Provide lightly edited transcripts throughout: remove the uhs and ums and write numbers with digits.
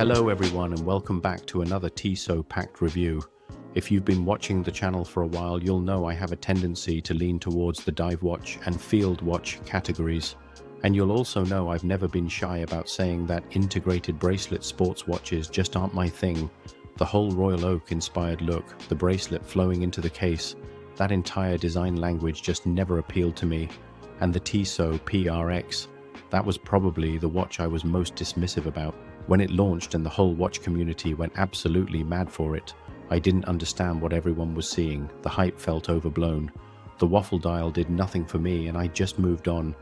Hello everyone and welcome back to another Tissot packed review. If you've been watching the channel for a while, you'll know I have a tendency to lean towards the dive watch and field watch categories. And you'll also know I've never been shy about saying that integrated bracelet sports watches just aren't my thing. The whole Royal Oak inspired look, the bracelet flowing into the case, that entire design language just never appealed to me. And the Tissot PRX, that was probably the watch I was most dismissive about. When it launched and the whole watch community went absolutely mad for it, I didn't understand what everyone was seeing. The hype felt overblown. The waffle dial did nothing for me and I just moved on.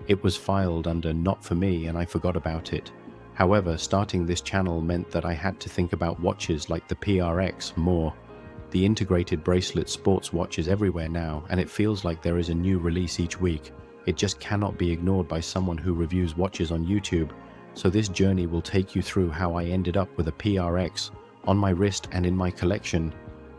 It was filed under not for me and I forgot about it. However, starting this channel meant that I had to think about watches like the PRX more. The integrated bracelet sports watch is everywhere now and it feels like there is a new release each week. It just cannot be ignored by someone who reviews watches on YouTube. So this journey will take you through how I ended up with a PRX on my wrist and in my collection,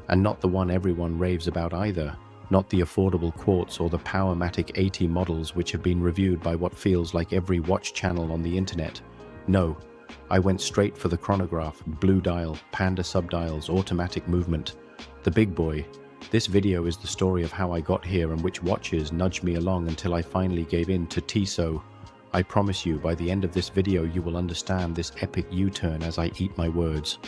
and not the one everyone raves about either, not the affordable quartz or the Powermatic 80 models which have been reviewed by what feels like every watch channel on the internet. No, I went straight for the chronograph, blue dial, Panda subdials, automatic movement, the big boy. This video is the story of how I got here and which watches nudged me along until I finally gave in to Tissot. I promise you, by the end of this video you will understand this epic U-turn as I eat my words.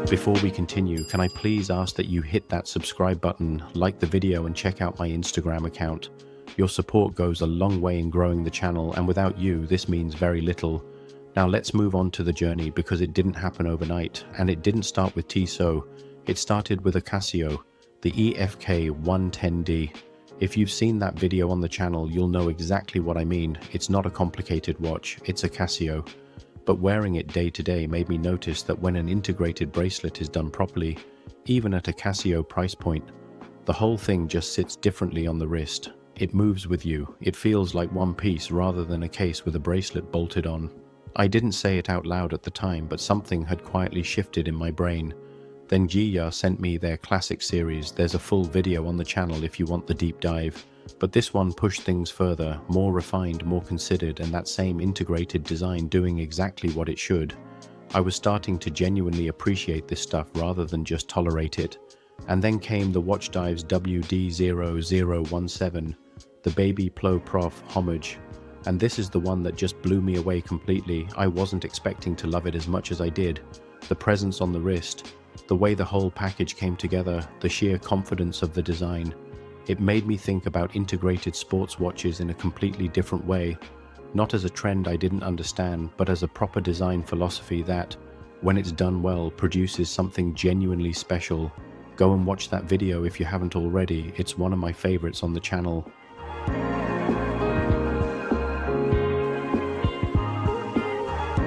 Before we continue, can I please ask that you hit that subscribe button, like the video and check out my Instagram account. Your support goes a long way in growing the channel and without you this means very little. Now let's move on to the journey because it didn't happen overnight and it didn't start with Tissot. It started with a Casio, the EFK-110D. If you've seen that video on the channel, you'll know exactly what I mean. It's not a complicated watch, it's a Casio. But wearing it day to day made me notice that when an integrated bracelet is done properly, even at a Casio price point, the whole thing just sits differently on the wrist. It moves with you. It feels like one piece rather than a case with a bracelet bolted on. I didn't say it out loud at the time, but something had quietly shifted in my brain. Then Geya sent me their Classic Series. There's a full video on the channel if you want the deep dive. But this one pushed things further, more refined, more considered, and that same integrated design doing exactly what it should. I was starting to genuinely appreciate this stuff rather than just tolerate it. And then came the Watchdives WD0017, the Baby Plo Prof homage. And this is the one that just blew me away completely. I wasn't expecting to love it as much as I did. The presence on the wrist, the way the whole package came together, the sheer confidence of the design. It made me think about integrated sports watches in a completely different way. Not as a trend I didn't understand, but as a proper design philosophy that, when it's done well, produces something genuinely special. Go and watch that video if you haven't already. It's one of my favorites on the channel.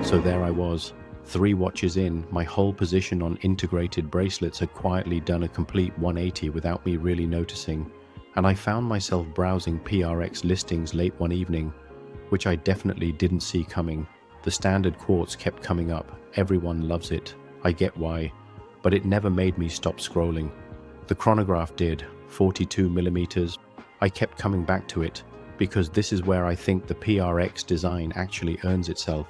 So there I was. 3 watches in, my whole position on integrated bracelets had quietly done a complete 180 without me really noticing, and I found myself browsing PRX listings late one evening, which I definitely didn't see coming. The standard quartz kept coming up. Everyone loves it. I get why, but it never made me stop scrolling. The chronograph did, 42mm. I kept coming back to it, because this is where I think the PRX design actually earns itself.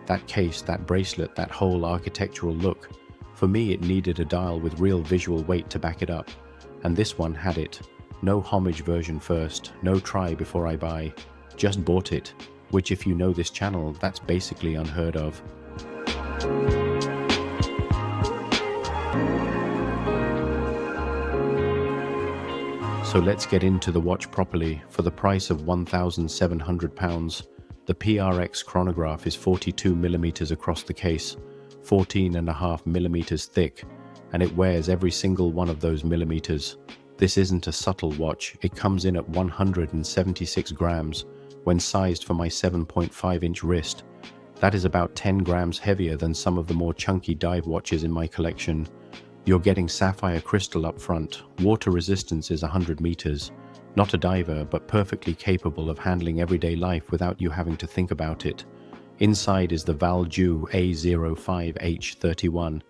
That case, that bracelet, that whole architectural look. For me, it needed a dial with real visual weight to back it up. And this one had it. No homage version first, no try before I buy. Just bought it, which if you know this channel, that's basically unheard of. So let's get into the watch properly. For the price of £1,700, the PRX chronograph is 42mm across the case, 14.5mm thick, and it wears every single one of those millimeters. This isn't a subtle watch. It comes in at 176 grams when sized for my 7.5-inch wrist. That is about 10 grams heavier than some of the more chunky dive watches in my collection. You're getting sapphire crystal up front. Water resistance is 100 meters. Not a diver, but perfectly capable of handling everyday life without you having to think about it. Inside is the Valjoux A05H31.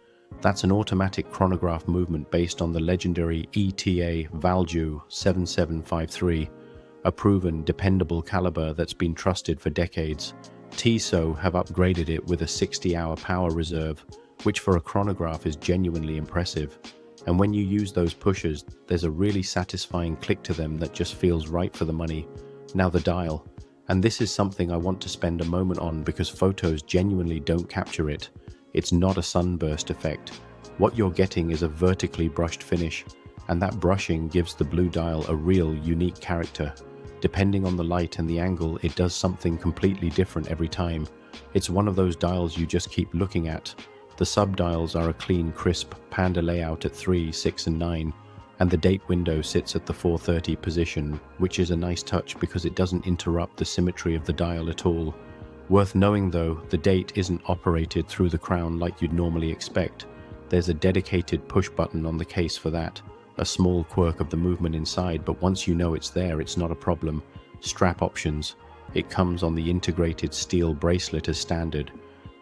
That's an automatic chronograph movement based on the legendary ETA Valjoux 7753, a proven, dependable caliber that's been trusted for decades. Tissot have upgraded it with a 60-hour power reserve, which for a chronograph is genuinely impressive. And when you use those pushers, there's a really satisfying click to them that just feels right for the money. Now the dial. And this is something I want to spend a moment on because photos genuinely don't capture it. It's not a sunburst effect. What you're getting is a vertically brushed finish, and that brushing gives the blue dial a real, unique character. Depending on the light and the angle, it does something completely different every time. It's one of those dials you just keep looking at. The sub-dials are a clean, crisp Panda layout at 3, 6 and 9, and the date window sits at the 4:30 position, which is a nice touch because it doesn't interrupt the symmetry of the dial at all. Worth knowing though, the date isn't operated through the crown like you'd normally expect. There's a dedicated push button on the case for that. A small quirk of the movement inside, but once you know it's there, it's not a problem. Strap options. It comes on the integrated steel bracelet as standard,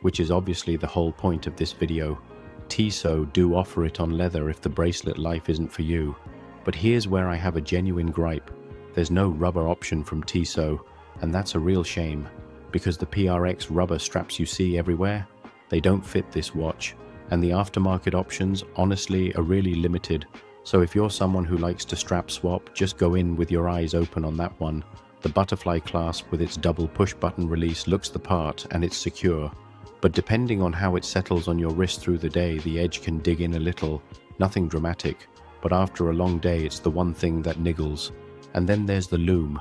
which is obviously the whole point of this video. Tissot do offer it on leather if the bracelet life isn't for you. But here's where I have a genuine gripe. There's no rubber option from Tissot, and that's a real shame, because the PRX rubber straps you see everywhere, they don't fit this watch, and the aftermarket options honestly are really limited. So if you're someone who likes to strap swap, just go in with your eyes open on that one. The butterfly clasp with its double push button release looks the part and it's secure. But depending on how it settles on your wrist through the day, the edge can dig in a little. Nothing dramatic, but after a long day it's the one thing that niggles. And then there's the Lume.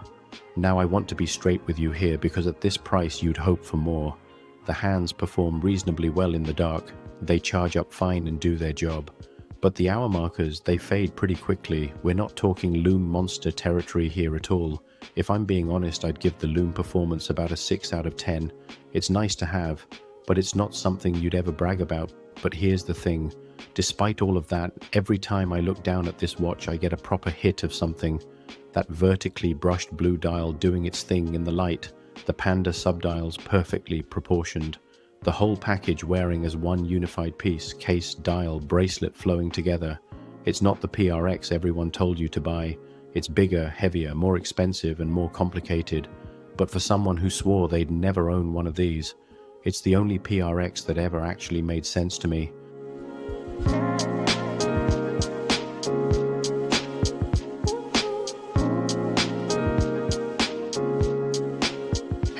Now I want to be straight with you here because at this price you'd hope for more. The hands perform reasonably well in the dark. They charge up fine and do their job. But the hour markers, they fade pretty quickly. We're not talking Lume monster territory here at all. If I'm being honest, I'd give the Lume Performance about a 6 out of 10. It's nice to have, but it's not something you'd ever brag about. But here's the thing. Despite all of that, every time I look down at this watch, I get a proper hit of something. That vertically brushed blue dial doing its thing in the light. The Panda subdials perfectly proportioned. The whole package wearing as one unified piece, case, dial, bracelet flowing together. It's not the PRX everyone told you to buy. It's bigger, heavier, more expensive and more complicated. But for someone who swore they'd never own one of these, it's the only PRX that ever actually made sense to me.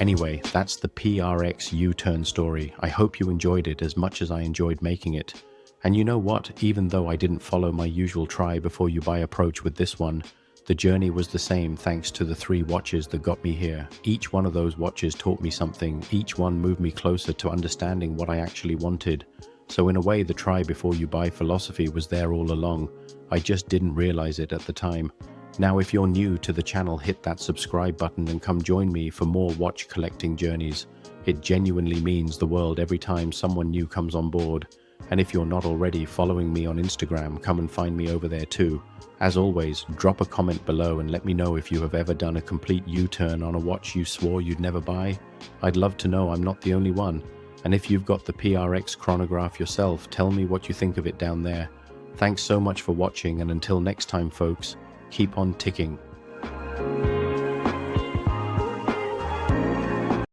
Anyway, that's the PRX U-turn story. I hope you enjoyed it as much as I enjoyed making it. And you know what? Even though I didn't follow my usual try before you buy approach with this one, the journey was the same thanks to the 3 watches that got me here. Each one of those watches taught me something. Each one moved me closer to understanding what I actually wanted. So in a way, the try before you buy philosophy was there all along. I just didn't realize it at the time. Now, if you're new to the channel, hit that subscribe button and come join me for more watch collecting journeys. It genuinely means the world every time someone new comes on board. And if you're not already following me on Instagram, come and find me over there too. As always, drop a comment below and let me know if you have ever done a complete U-turn on a watch you swore you'd never buy. I'd love to know I'm not the only one. And if you've got the PRX chronograph yourself, tell me what you think of it down there. Thanks so much for watching, and until next time folks, keep on ticking.